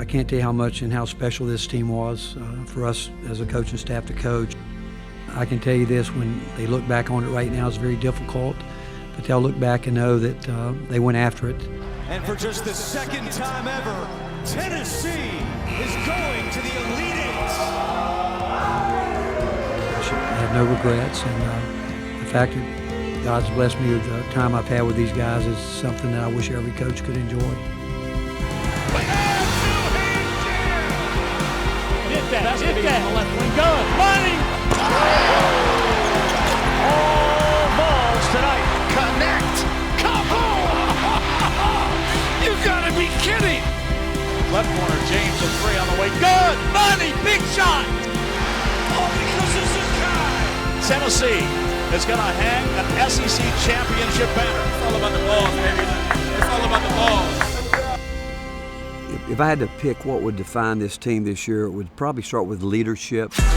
I can't tell you how much and how special this team was for us as a coaching staff to coach. I can tell you this, when they look back on it right now, it's very difficult, but they'll look back and know that they went after it. And for just the second time ever, Tennessee is going to the Elite Eight. I have no regrets, and the fact that God's blessed me with the time I've had with these guys is something that I wish every coach could enjoy. Hit that. Left wing going. Money. All balls tonight. Connect. Kaboom! You gotta be kidding! Left corner, James a three on the way. Good. Money. Big shot. All because this is Kai. Tennessee is going to hang an SEC championship banner. It's all about the balls, baby. It's all about the balls. If I had to pick what would define this team this year, it would probably start with leadership. And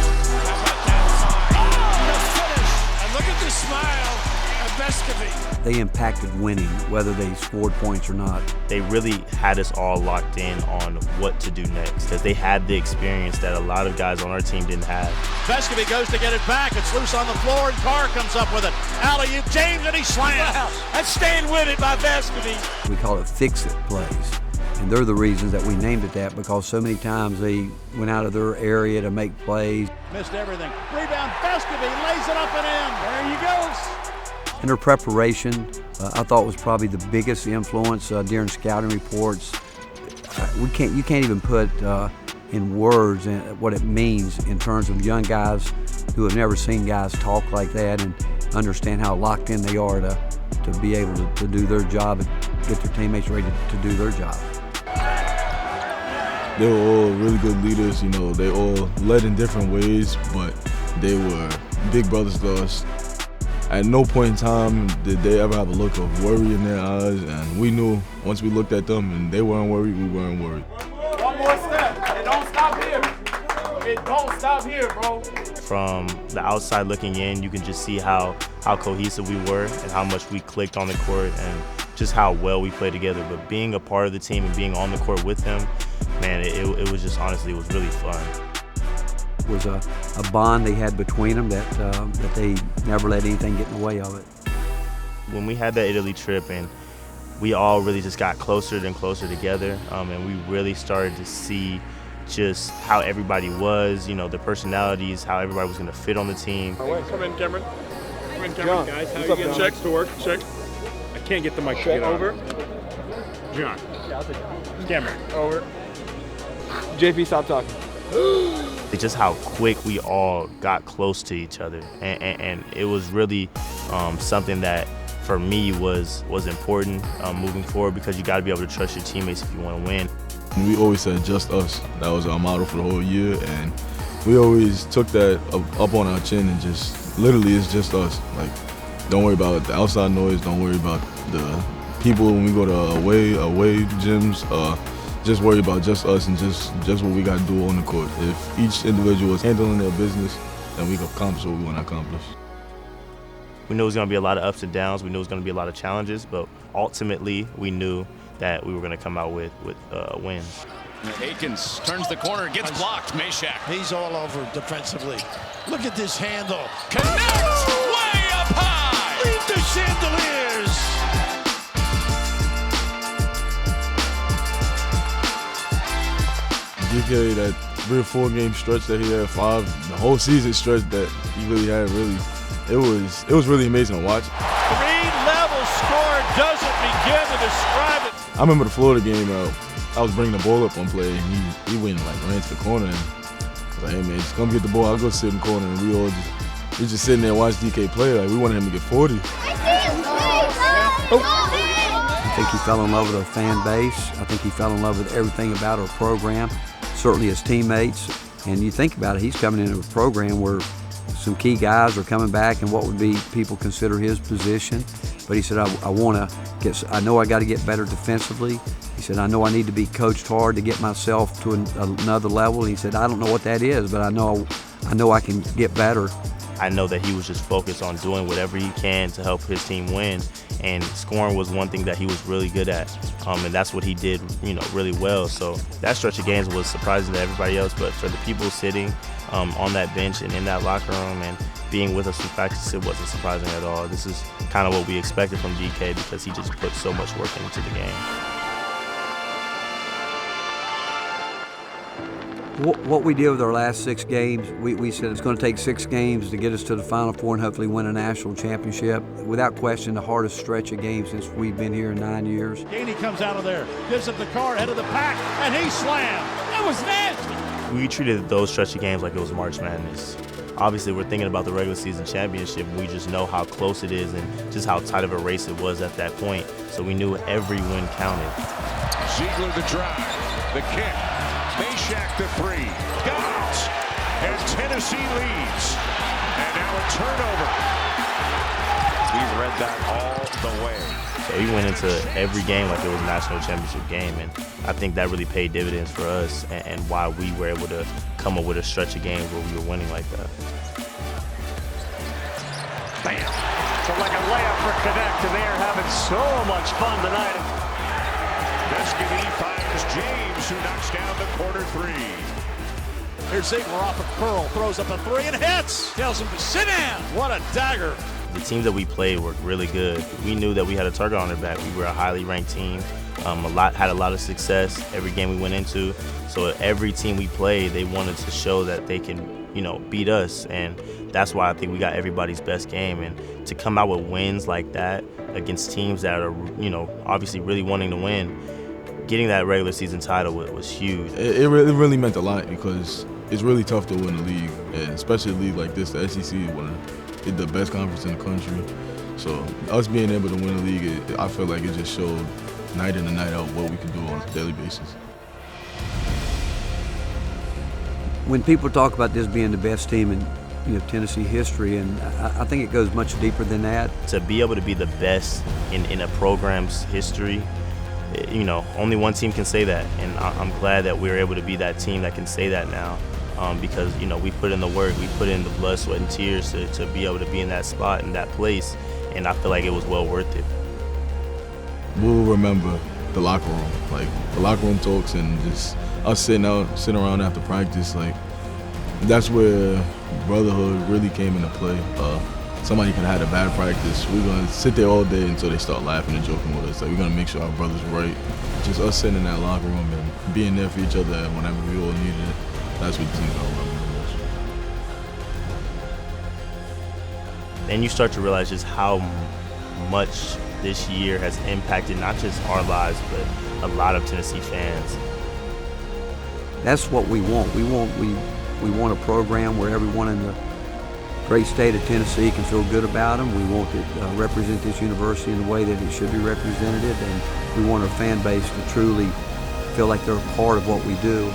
look at the smile of Vescovi. They impacted winning, whether they scored points or not. They really had us all locked in on what to do next, because they had the experience that a lot of guys on our team didn't have. Vescovi goes to get it back. It's loose on the floor, and Carr comes up with it. Alley-oop, James, and he slams. That's staying with it by Vescovi. We call it fix-it plays. And they're the reasons that we named it that, because so many times they went out of their area to make plays. Missed everything. Rebound, Vescovi lays it up and in. There he goes. And their preparation, I thought, was probably the biggest influence during scouting reports. You can't even put in words what it means in terms of young guys who have never seen guys talk like that and understand how locked in they are to be able to do their job and get their teammates ready to do their job. They were all really good leaders, you know, they all led in different ways, but they were big brothers to us. At no point in time did they ever have a look of worry in their eyes, and we knew once we looked at them and they weren't worried, we weren't worried. One more step. It don't stop here. It don't stop here, bro. From the outside looking in, you can just see how cohesive we were and how much we clicked on the court and just how well we played together. But being a part of the team and being on the court with them, man, it was just, honestly, it was really fun. It was a bond they had between them that they never let anything get in the way of it. When we had that Italy trip, and we all really just got closer and closer together, and we really started to see just how everybody was, you know, the personalities, how everybody was going to fit on the team. Come in, Cameron. Come in, Cameron, guys. How you getting checks to work? Check. I can't get the mic to get over. John. Cameron. Over. JP, stop talking. Just how quick we all got close to each other, and it was really something that for me was important moving forward, because you got to be able to trust your teammates if you want to win. We always said just us. That was our motto for the whole year, and we always took that up on our chin and just literally it's just us. Like, don't worry about the outside noise, don't worry about the people when we go to away gyms. Just worry about just us and just what we got to do on the court. If each individual is handling their business, then we can accomplish what we want to accomplish. We knew it was going to be a lot of ups and downs. We knew it was going to be a lot of challenges, but ultimately we knew that we were going to come out with wins. Akins turns the corner, gets blocked. Meshack. He's all over defensively. Look at this handle. Connects way up high. Leave the chandeliers. DK, that 3 or 4 game stretch that he had, 5, the whole season stretch that he really had, it was really amazing to watch. 3-level score doesn't begin to describe it. I remember the Florida game, I was bringing the ball up on play, and he went and ran to the corner, and I was like, hey man, just come get the ball, I'll go sit in the corner, and we just sitting there and watch DK play, like we wanted him to get 40. I think he fell in love with our fan base. I think he fell in love with everything about our program, certainly his teammates. And you think about it, he's coming into a program where some key guys are coming back in what would be people consider his position. But he said, I know I got to get better defensively. He said, I know I need to be coached hard to get myself to another level. He said, I don't know what that is, but I know I can get better. I know that he was just focused on doing whatever he can to help his team win, and scoring was one thing that he was really good at, and that's what he did, really well. So that stretch of games was surprising to everybody else, but for the people sitting on that bench and in that locker room and being with us through practice, it wasn't surprising at all. This is kind of what we expected from DK because he just put so much work into the game. What we did with our last 6 games, we said it's going to take 6 games to get us to the Final Four and hopefully win a national championship. Without question, the hardest stretch of games since we've been here in 9 years. Gainey comes out of there, gives up the card, head of the pack, and he slammed. That was nasty. We treated those stretch of games like it was March Madness. Obviously, we're thinking about the regular season championship, and we just know how close it is and just how tight of a race it was at that point. So we knew every win counted. Ziegler the drive, the kick. Meshack the 3, got it, and Tennessee leads, and now a turnover. He read that all the way. So we went into every game like it was a national championship game, and I think that really paid dividends for us and why we were able to come up with a stretch of games where we were winning like that. Bam! So like a layup for Connect, and they are having so much fun tonight. Mescudi finds James, who knocks down the corner 3. Here's Ziegler off a curl, throws up a 3 and hits. Tells him to sit down. What a dagger. The teams that we played were really good. We knew that we had a target on our back. We were a highly ranked team. Had a lot of success every game we went into. So every team we played, they wanted to show that they can, beat us. And that's why I think we got everybody's best game. And to come out with wins like that against teams that are, obviously really wanting to win, getting that regular season title was huge. It really meant a lot because it's really tough to win a league, and especially a league like this. The SEC is the best conference in the country. So us being able to win a league, I feel like it just showed night in and night out what we can do on a daily basis. When people talk about this being the best team in Tennessee history, and I think it goes much deeper than that. To be able to be the best in a program's history, only one team can say that, and I'm glad that we're able to be that team that can say that now, because we put in the work, we put in the blood, sweat, and tears to be able to be in that spot, in that place, and I feel like it was well worth it. We'll remember the locker room, like the locker room talks, and just us sitting around after practice. Like that's where brotherhood really came into play. Somebody could have had a bad practice. We're gonna sit there all day until they start laughing and joking with us. Like we're gonna make sure our brother's right. Just us sitting in that locker room and being there for each other whenever we all needed it. That's what the team's gonna remember the most. Then you start to realize just how much this year has impacted not just our lives, but a lot of Tennessee fans. That's what we want. We want a program where everyone in the great state of Tennessee can feel good about them. We want to represent this university in the way that it should be represented, and we want our fan base to truly feel like they're a part of what we do.